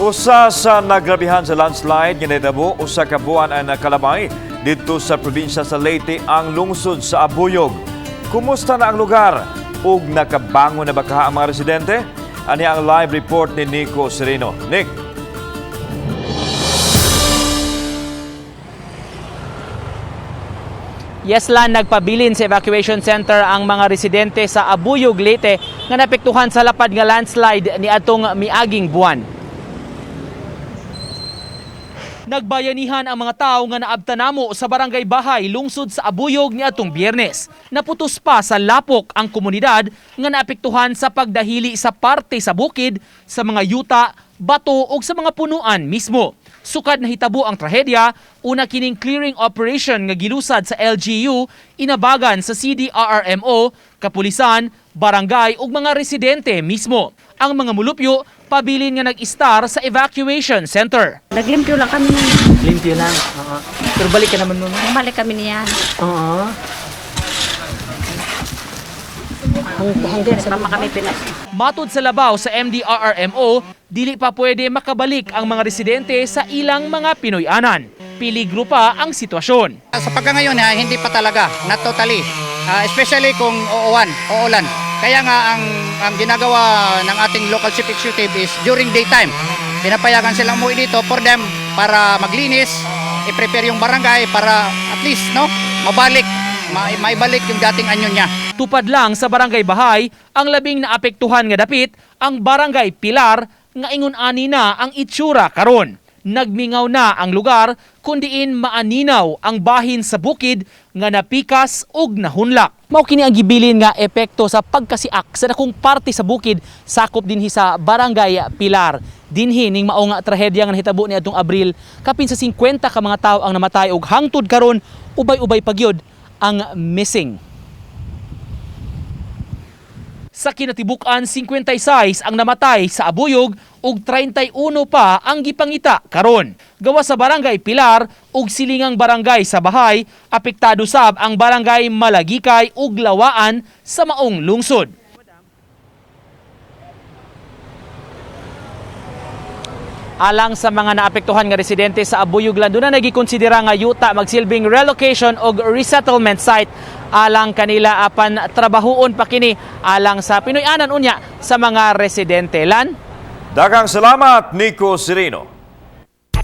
Usa sa nagrabihan sa landslide nga nahitabo usa ka buwan ang nakalabay dito sa probinsya sa Leyte ang lungsod sa Abuyog. Kumusta na ang lugar? Ug nakabangon na ba ang mga residente? Ani ang live report ni Nico Sereno. Nick. Yeslan, nagpabilin sa evacuation center ang mga residente sa Abuyog, Leyte nga napektuhan sa lapad nga landslide ni atong miaging buwan. Nagbayanihan ang mga tao nga naabtanamo sa barangay Bahay, lungsod sa Abuyog ni atong Biyernes. Naputos pa sa lapok ang komunidad nga naapektuhan sa pagdahili sa parte sa bukid, sa mga yuta, bato o sa mga punuan mismo. Sukad na hitabo ang trahedya, una kining clearing operation nga gilusad sa LGU, inabagan sa CDRRMO, kapulisan, barangay ug mga residente mismo. Ang mga mulupyo, pabilin nga nag-istar sa evacuation center. Naglimpyo lang kami niyan. Limpyo lang. Pero balik ka naman mo. Bumalik kami niyan. Oo. Hanggang sa mama kami pinas. Matod sa labaw sa MDRRMO, dili pa pwede makabalik ang mga residente sa ilang mga Pinoyanan. Piligro pa ang sitwasyon. Sa pagkangayon hindi pa talaga, not totally. Especially kung uulan. Kaya nga ang ginagawa ng ating local chief executive is during daytime. Pinapayagan silang umuwi dito for them para maglinis, i-prepare yung barangay para at least maibalik yung dating anyo niya. Tupad lang sa barangay Bahay, ang labing naapektuhan nga dapit, ang barangay Pilar nga ingon ani na ang itsura karon. Nagmingaw na ang lugar kundiin maaninaw ang bahin sa bukid nga napikas ug nahunlak. Mao kini ang gibilin nga epekto sa pagkasiak sa dakong parte sa bukid sakop dinhi sa barangay Pilar. Dinhi ning mao nga trahedya nga nahitabo niadtong Abril, kapin sa 50 ka mga tawo ang namatay ug hangtod karon ubay-ubay pagyud ang missing. Sa kinatibukan, 56 ang namatay sa Abuyog ug 31 pa ang gipangita karon. Gawa sa barangay Pilar ug silingang barangay sa Bahay, apektado sab ang barangay Malagikay ug Lawaan sa maong lungsod. Alang sa mga naapektuhan nga residente sa Abuyog, doon na nagikonsidera nga yuta magsilbing relocation o resettlement site alang kanila apan trabahoon pa kini alang sa Pinoyanan unya sa mga residente. Lan? Daghang salamat, Nico Sereno.